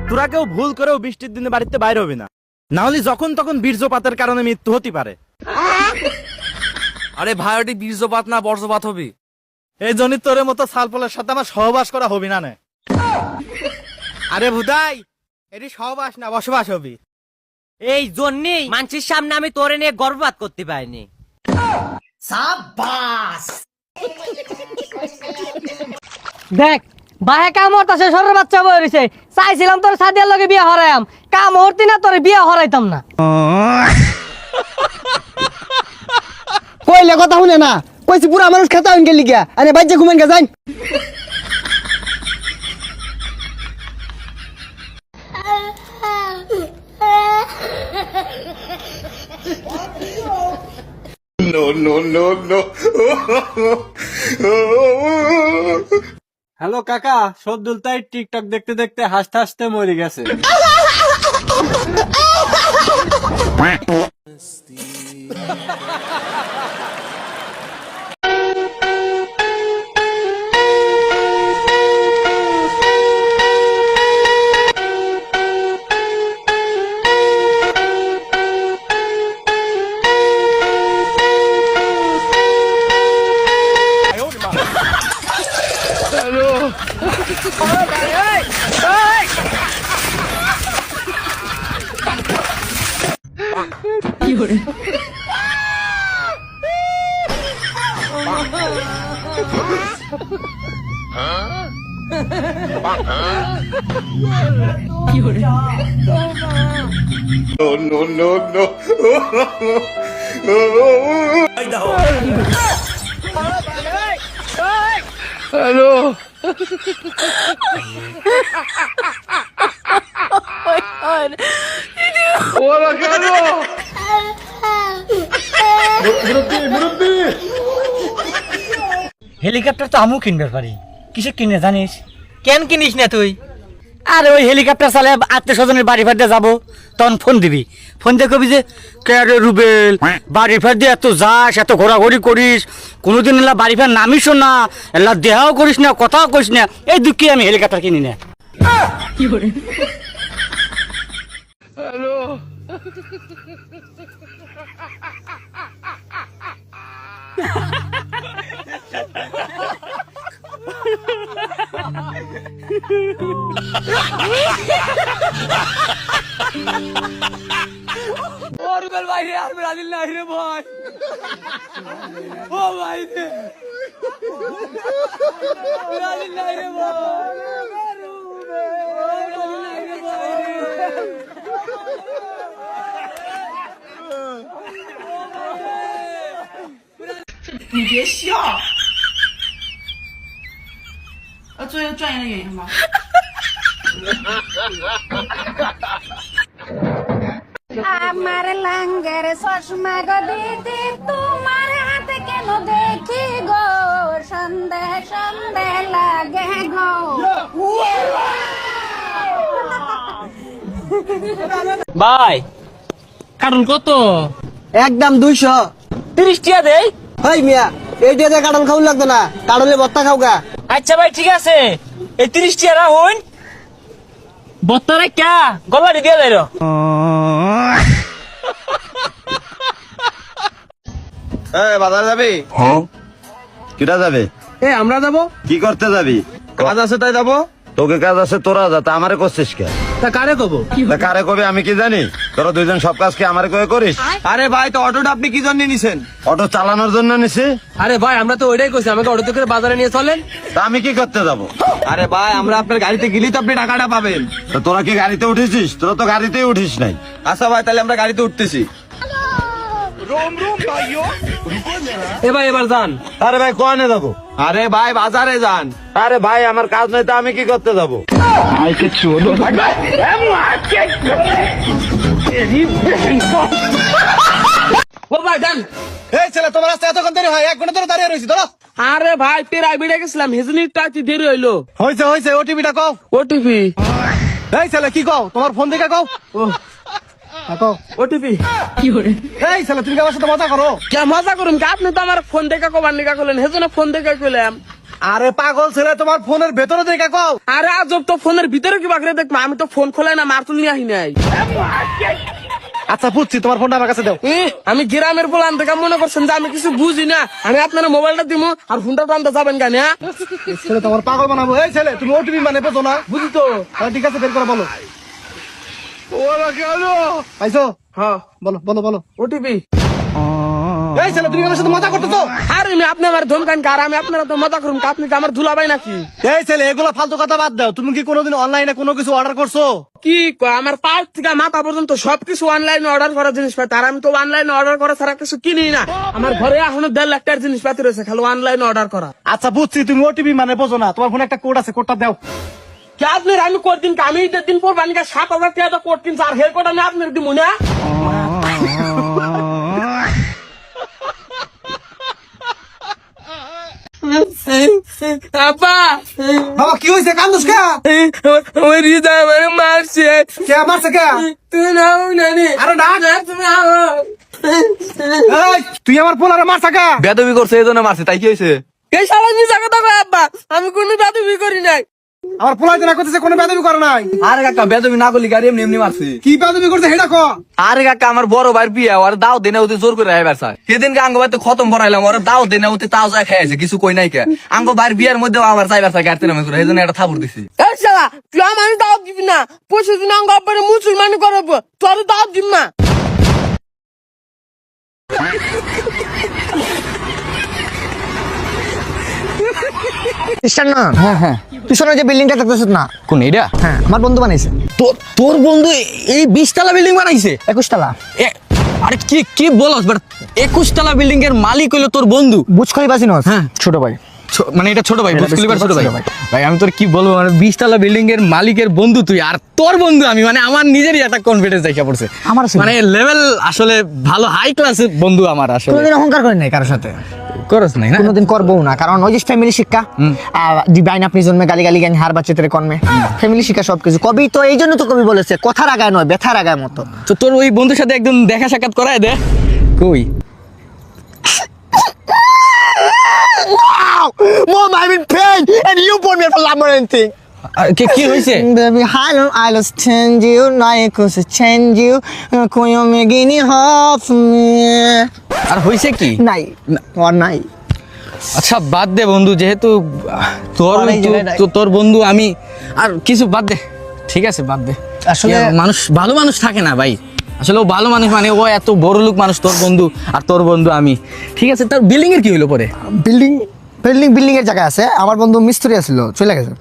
তোরা কেউ ভুল করেও বৃষ্টির দিনে বাড়িতে বাইরে হবে না, না হলে যখন তখন বীর্যপাতের কারণে মৃত্যু হতে পারে। আরে ভাই ওটি বীর্যপাত না বর্ষপাত হবে। এই জন্য তোর মতো সালপলের সাথে আমার সহবাস করা হবি না। আরে ভুদাই, এটি সহবাস না বসবাস হবি। এই জন্যই মানুষের সামনে আমি তোরে নিয়ে গর্বপাত করতে পারিনি। দেখ বাহে কাম হরতাছে, সরের বাচ্চা বই রইছে। চাইছিলাম তোর সাদিয়ার লগে বিয়ে হরাইম, কাম হরতি না তোর বিয়ে হরাইতাম না। কইলে কথা শুনে না, কইছি পুরা মানুষ খেতা হইন গেলি গিয়া, আরে বাচ্চা ঘুমেন গে যাই। হ্যালো কাকা, সদ্দুল তাই টিকটক দেখতে দেখতে হাসতে হাসতে মরে গেছে। হেলিকপ্টার তো আমিও কিনবে পারি। কিসে কিনে জানিস? কেন কিনিস না তুই? আরে ওই হেলিকপ্টার চালে আত্মীয় স্বজনের বাড়ি ফাড়তে যাবো, তখন ফোন দিবি। ফোন দিয়ে কবি যে কে রে রুবেল, বাড়ি ফাড় দিয়ে এত যাস, এত ঘোরাঘুরি করিস, কোনোদিন এলা বাড়ি ফাড় নামিস না, এলা দেহাও করিস না, কথাও করিস না, এই দুঃখে আমি হেলিকপ্টার কিনি না। রুবেল ভাই রে, আর ব্রাজিল নাই রে ভাই। ও ভাই রে, ব্রাজিল নাই রে ভাই। ব্রাজিল নাই রে ভাই।你别笑，做一个专业的演员吧。আমার লাঙ্গের চশমা গো দিদি, তোমার হাতে কেন দেখি গো, সন্দেহ সন্দেহ লাগে গো। ভাই কারণ কত? একদম 200। 30 টাকা দেই। হাই মিয়া, এই দিয়ে কাটন খাউন লাগতো না, কাটলে বত্তা খাওগা। আচ্ছা ভাই ঠিক আছে, এই 30 টাকা রাখুন, বত্তারে ক্যা গলা দিয়ে দেয়। বাজার যাবি? কিটা যাবে? আমরা যাবো। কি করতে যাবি? কাজ আছে তাই যাবো। তোকে কাজ আছে, তোরা যা, তা আমারে করছিস কে? তা কারে কব? তা কারে কবে আমি কি জানি? তোরা দুইজন সব কাজ কি আমারে কয়ে করিস? আরে ভাই, তো অটোটা আপনি কি জন্য নিছেন? অটো চালানোর জন্য নিছি। আরে ভাই, আমরা তো ওইটাই কইছি, আমাকে অটোতে করে বাজারে নিয়ে চলেন। তা আমি কি করতে যাব? আরে ভাই, আমরা আপনার গাড়িতে গেলেই তো আপনি টাকাটা পাবেন। তা তোরা কি গাড়িতে উঠেছিস? তোরা তো গাড়িতেই উঠিস নাই। আচ্ছা ভাই, তাহলে আমরা গাড়িতে উঠতেছি। ভাই এবার যান। আরে ভাই কোয়ানে যাবো? আরে ভাই বাজারে যান। আরে ভাই আমার কাজ নাই, তা আমি কি করতে যাবো? ও ভাই যান। এই ছেলে, তোমার রাস্তা এতক্ষণ দেরি হয়? 1 ঘন্টা ধরে দাঁড়িয়ে রয়েছি, ধরো। আরে ভাই প্রাইভেটে গেছিলাম, হেজনি টাইতে দেরি হইলো। হয়েছে ওটিপিটা কও। ওটিপি? এই ছেলে কি কও? তোমার ফোন দেখে কও। ওটিপি? এই ছেলে, তুমি কি আমার সাথে মজা করো? কে মজা করুন? আপনি তো আমার ফোন দেখা কবার নিকা করলেন, হেজন্য ফোন দেখা কইলাম। আরে পাগল ছেলে, তোমার ফোনের ভেতরে দেখা কও। আরে আজব তো ফোনের ভিতরে কি বাকরে দেখবো, আমি তো ফোন খোলাই না, মারতুল নিয়ে আহি নাই। আচ্ছা বুঝছি, তোমার ফোনটা আমার কাছে দাও। আমি গ্রামের বলান থেকে মনে করছেন যে আমি কিছু বুঝি না, আমি আপনার মোবাইলটা দিব আর ফোনটা টানতে যাবেন কেন? ছেলে তোমার পাগল বানাবো। এই ছেলে, তুমি ওটিপি মানে পেছো না? বুঝি তো। ঠিক আছে, বের করে বলো। পাইছো? হ্যাঁ বলো বলো বলো। ওটিপি। এই ছেলে, তুমি আমার সাথে মজা করতেছো? আরে আপনি আমার ধমকান কার, আমি আপনারা তো মজা করুন, আপনি কি আমার ধুলাবাই নাকি? এই ছেলে, এগুলো ফালতু কথা বাদ দাও। তুমি কি কোনোদিন অনলাইনে কোনো কিছু অর্ডার করছো? কি কয়, আমার পায়ের থেকে মাথা পর্যন্ত সবকিছু অনলাইনে অর্ডার করা জিনিস পাই, তার আমি তো অনলাইনে অর্ডার করা ছাড়া কিছু কিনি না। আমার ঘরে এখনো 1.5 লাখ টাকার জিনিসপাতি রয়েছে, খালি অনলাইনে অর্ডার করা। আচ্ছা বুঝছি, তুমি ওটিপি মানে বোঝো না। তোমার ফোনে একটা কোড আছে, কোডটা দাও। কি আপনার আমি কোড দিন, আমি ঈদের দিন পর বানিকা 7,000 টাকা কোড কিনছি, আর হেল কোড আমি আপনার দিব না। আপা বাবা, কি হয়েছে? কান্দুস কে? আমার হৃদয় আমার মারছে। কে মারছে কে? তুমি নাও নানি। আরে ডাক। তুমি আও। এই, তুই আমার পোলারে মারছা কে? বেদবি করছে এই জন্য মারছে, তাই কি হয়েছে? এই শালা মিছা কথা কয় আব্বা, আমি কোনো দাদুবি করি নাই। আমার পোলাইতে না করতেছে, কোনো বেদবি করে নাই। আরে কাকা বেদবি না করলি গাড়ি এমনি এমনি মারছি। কি বেদবি করছে সেটা ক। আরে কাকা আমার বড় ভাইয়ের বিয়ে, ওর দাও দেনে ওতে জোর করে আইবার চায়। সেদিনকে আঙ্গ ভাই তো খতম ভরাইলাম, ওর দাও দেনে ওতে তাও যায় খাইছে, কিছু কই নাই কে। আঙ্গ ভাইয়ের বিয়ের মধ্যে আবার চাইবার চায় গাড়িতে নামে করে, এই জন্য একটা থাপুর দিছি। এই শালা তুই আমার দাও দিবি না, পরশু দিন আঙ্গ আব্বারে মুসলমানি করবো, তোর দাও দিব না। খ্রিস্টান না? হ্যাঁ তুই শোনো যে বিল্ডিংটা দেখতেছ না? কোন এটা? হ্যাঁ, আমার বন্ধু বানাইছে। তোর বন্ধু এই 20 তলা বিল্ডিং বানাইছে? 21 তলা। আরে কি কি বলস, বাট 21 তলা বিল্ডিং এর মালিক হইলো তোর বন্ধু? বুজ খলিফা চিনস? হ্যাঁ। ছোট ভাই। মানে এটা ছোট ভাই, এটা বুঝ খলিফার ছোট ভাই। ছোট ভাই। ভাই আমি তোর কি বলবো, মানে 20 তলা বিল্ডিং এর মালিকের বন্ধু তুই, আর তোর বন্ধু আমি, মানে আমার নিজেরই একটা কনফিডেন্স দেখা পড়ছে। আমার ছিল। মানে লেভেল আসলে ভালো, হাই ক্লাসের বন্ধু আমার আসলে। কোনোদিন অহংকার করি নাই কারোর সাথে, করস নাই না? কোনোদিন করবো না, কারণ ওই যে ফ্যামিলি শিক্ষা। দিবাই না আপনি জন্মে গালি গালি জ্ঞান হার বাচ্চা তেরে কর্মে, ফ্যামিলি শিক্ষা সবকিছু। কবি তো এই জন্য তো কবি বলেছে, কথার আগায় নয় ব্যথার আগায় মতো। তো তোর ওই বন্ধুর সাথে একদম দেখা সাক্ষাৎ করায় দে। কই? Mom, I'm in pain and you put me for labyrinthing. কি হইছে? Baby, I lost change you, I could change you. Koyo me gini half me. আর হইছে কি? নাই, or নাই। আচ্ছা বাদ দে বন্ধু, যেহেতু তোর অনেক জায়গায় নাই। তোর বন্ধু আমি, আর কিছু বাদ দে, ঠিক আছে বাদ দে। আসলে মানুষ ভালো মানুষ থাকে না ভাই, আসলে ও ভালো মানুষ, মানে ও এত বড় লোক মানুষ, তোর বন্ধু আর তোর বন্ধু আমি। ঠিক আছে, তার বিল্ডিং এর কি হইলো পরে? বিল্ডিং এর জায়গায় আছে, আমার বন্ধু মিস্ত্রি আছিল, চলে গেছে।